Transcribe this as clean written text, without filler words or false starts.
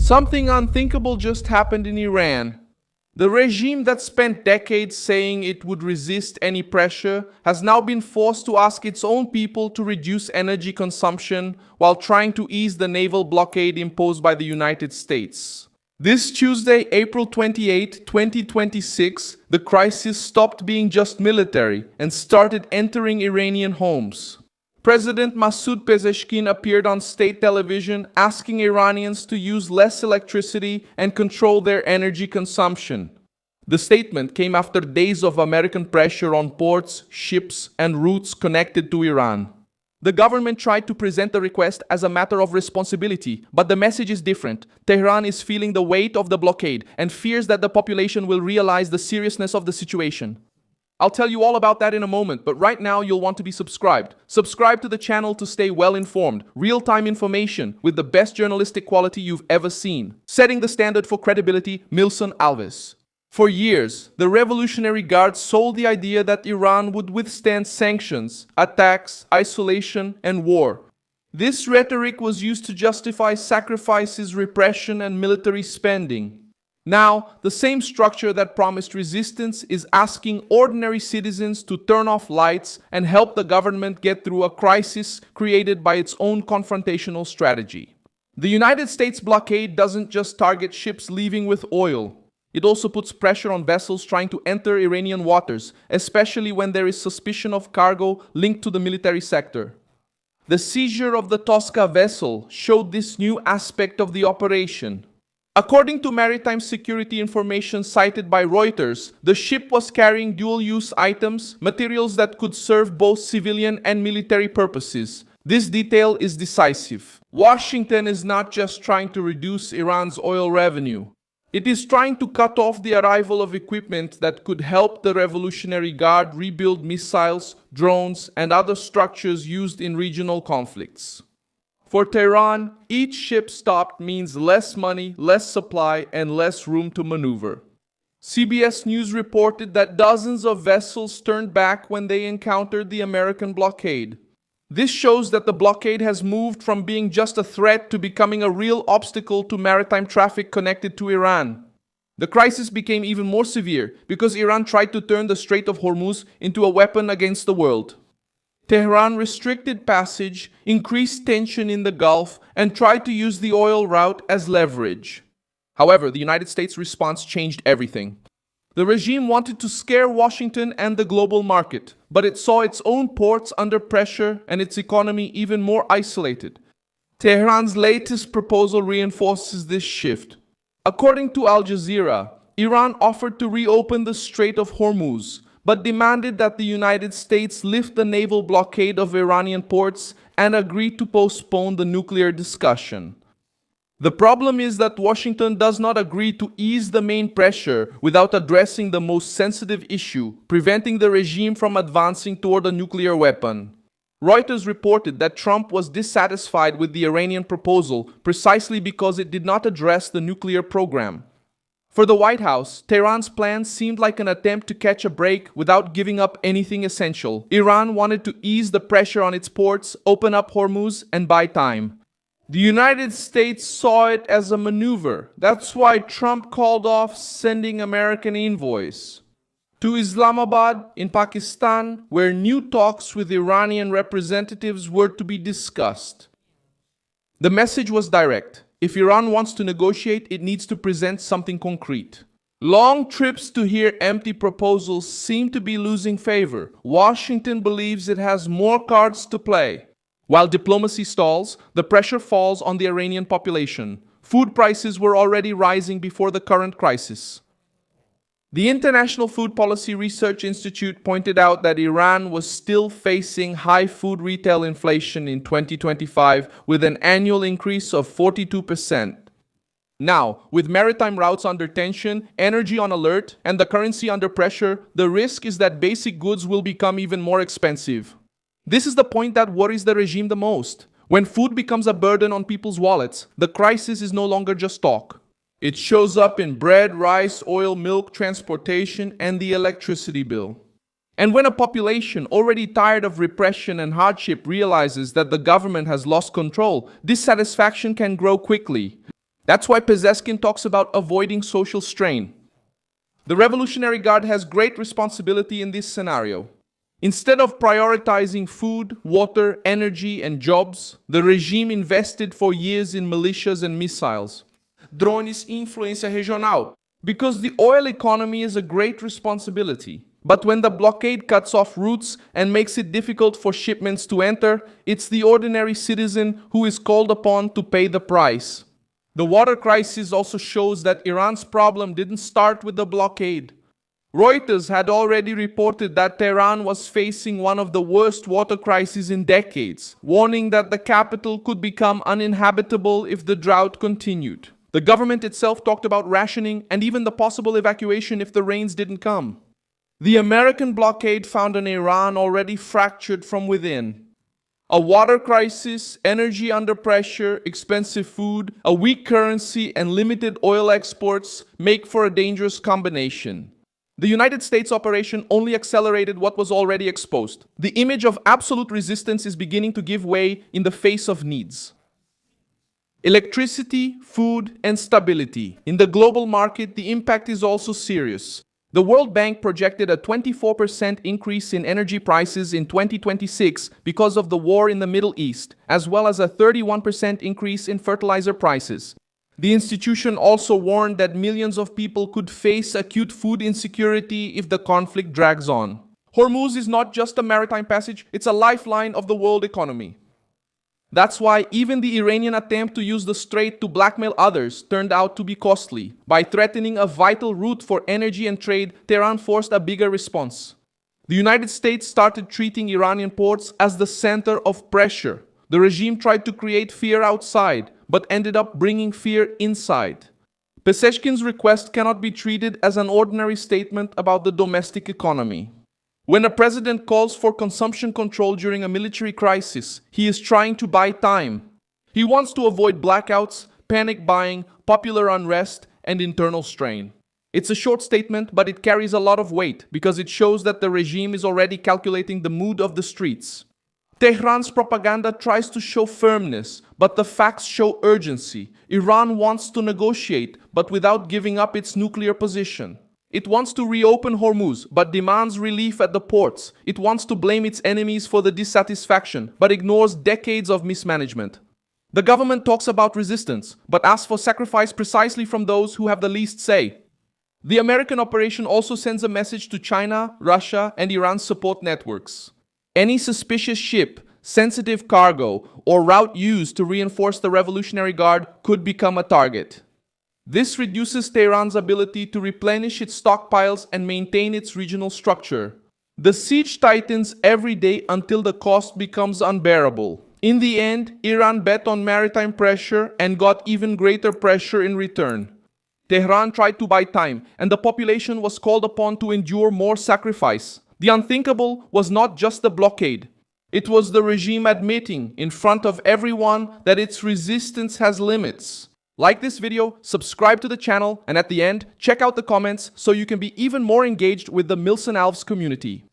Something unthinkable just happened in Iran. The regime that spent decades saying it would resist any pressure has now been forced to ask its own people to reduce energy consumption while trying to ease the naval blockade imposed by the United States. This Tuesday, April 28, 2026, the crisis stopped being just military and started entering Iranian homes. President Masoud Pezeshkian appeared on state television asking Iranians to use less electricity and control their energy consumption. The statement came after days of American pressure on ports, ships, and routes connected to Iran. The government tried to present the request as a matter of responsibility, but the message is different. Tehran is feeling the weight of the blockade and fears that the population will realize the seriousness of the situation. I'll tell you all about that in a moment, but right now you'll want to be subscribed. Subscribe to the channel to stay well informed, real-time information with the best journalistic quality you've ever seen. Setting the standard for credibility, Milson Alves. For years, the Revolutionary Guard sold the idea that Iran would withstand sanctions, attacks, isolation, and war. This rhetoric was used to justify sacrifices, repression, and military spending. Now, the same structure that promised resistance is asking ordinary citizens to turn off lights and help the government get through a crisis created by its own confrontational strategy. The United States blockade doesn't just target ships leaving with oil. It also puts pressure on vessels trying to enter Iranian waters, especially when there is suspicion of cargo linked to the military sector. The seizure of the Tosca vessel showed this new aspect of the operation. According to maritime security information cited by Reuters, the ship was carrying dual-use items, materials that could serve both civilian and military purposes. This detail is decisive. Washington is not just trying to reduce Iran's oil revenue. It is trying to cut off the arrival of equipment that could help the Revolutionary Guard rebuild missiles, drones, and other structures used in regional conflicts. For Tehran, each ship stopped means less money, less supply, and less room to maneuver. CBS News reported that dozens of vessels turned back when they encountered the American blockade. This shows that the blockade has moved from being just a threat to becoming a real obstacle to maritime traffic connected to Iran. The crisis became even more severe because Iran tried to turn the Strait of Hormuz into a weapon against the world. Tehran restricted passage, increased tension in the Gulf, and tried to use the oil route as leverage. However, the United States' response changed everything. The regime wanted to scare Washington and the global market, but it saw its own ports under pressure and its economy even more isolated. Tehran's latest proposal reinforces this shift. According to Al Jazeera, Iran offered to reopen the Strait of Hormuz, but demanded that the United States lift the naval blockade of Iranian ports and agree to postpone the nuclear discussion. The problem is that Washington does not agree to ease the main pressure without addressing the most sensitive issue, preventing the regime from advancing toward a nuclear weapon. Reuters reported that Trump was dissatisfied with the Iranian proposal precisely because it did not address the nuclear program. For the White House, Tehran's plan seemed like an attempt to catch a break without giving up anything essential. Iran wanted to ease the pressure on its ports, open up Hormuz, and buy time. The United States saw it as a maneuver. That's why Trump called off sending American envoys to Islamabad in Pakistan, where new talks with Iranian representatives were to be discussed. The message was direct. If Iran wants to negotiate, it needs to present something concrete. Long trips to hear empty proposals seem to be losing favor. Washington believes it has more cards to play. While diplomacy stalls, the pressure falls on the Iranian population. Food prices were already rising before the current crisis. The International Food Policy Research Institute pointed out that Iran was still facing high food retail inflation in 2025 with an annual increase of 42%. Now, with maritime routes under tension, energy on alert, and the currency under pressure, the risk is that basic goods will become even more expensive. This is the point that worries the regime the most. When food becomes a burden on people's wallets, the crisis is no longer just talk. It shows up in bread, rice, oil, milk, transportation, and the electricity bill. And when a population already tired of repression and hardship realizes that the government has lost control, dissatisfaction can grow quickly. That's why Pezeshkian talks about avoiding social strain. The Revolutionary Guard has great responsibility in this scenario. Instead of prioritizing food, water, energy, and jobs, the regime invested for years in militias and missiles, drones e influência regional, because the oil economy is a great responsibility. But when the blockade cuts off routes and makes it difficult for shipments to enter, it's the ordinary citizen who is called upon to pay the price. The water crisis also shows that Iran's problem didn't start with the blockade. Reuters had already reported that Tehran was facing one of the worst water crises in decades, warning that the capital could become uninhabitable if the drought continued. The government itself talked about rationing and even the possible evacuation if the rains didn't come. The American blockade found an Iran already fractured from within. A water crisis, energy under pressure, expensive food, a weak currency, and limited oil exports make for a dangerous combination. The United States operation only accelerated what was already exposed. The image of absolute resistance is beginning to give way in the face of needs. Electricity, food, and stability. In the global market, the impact is also serious. The World Bank projected a 24% increase in energy prices in 2026 because of the war in the Middle East, as well as a 31% increase in fertilizer prices. The institution also warned that millions of people could face acute food insecurity if the conflict drags on. Hormuz is not just a maritime passage, it's a lifeline of the world economy. That's why even the Iranian attempt to use the strait to blackmail others turned out to be costly. By threatening a vital route for energy and trade, Tehran forced a bigger response. The United States started treating Iranian ports as the center of pressure. The regime tried to create fear outside, but ended up bringing fear inside. Pezeshkian's request cannot be treated as an ordinary statement about the domestic economy. When a president calls for consumption control during a military crisis, he is trying to buy time. He wants to avoid blackouts, panic buying, popular unrest, and internal strain. It's a short statement, but it carries a lot of weight because it shows that the regime is already calculating the mood of the streets. Tehran's propaganda tries to show firmness, but the facts show urgency. Iran wants to negotiate, but without giving up its nuclear position. It wants to reopen Hormuz, but demands relief at the ports. It wants to blame its enemies for the dissatisfaction, but ignores decades of mismanagement. The government talks about resistance, but asks for sacrifice precisely from those who have the least say. The American operation also sends a message to China, Russia, and Iran's support networks. Any suspicious ship, sensitive cargo, or route used to reinforce the Revolutionary Guard could become a target. This reduces Tehran's ability to replenish its stockpiles and maintain its regional structure. The siege tightens every day until the cost becomes unbearable. In the end, Iran bet on maritime pressure and got even greater pressure in return. Tehran tried to buy time, and the population was called upon to endure more sacrifice. The unthinkable was not just the blockade. It was the regime admitting, in front of everyone, that its resistance has limits. Like this video, subscribe to the channel, and at the end, check out the comments so you can be even more engaged with the Milson Alves community.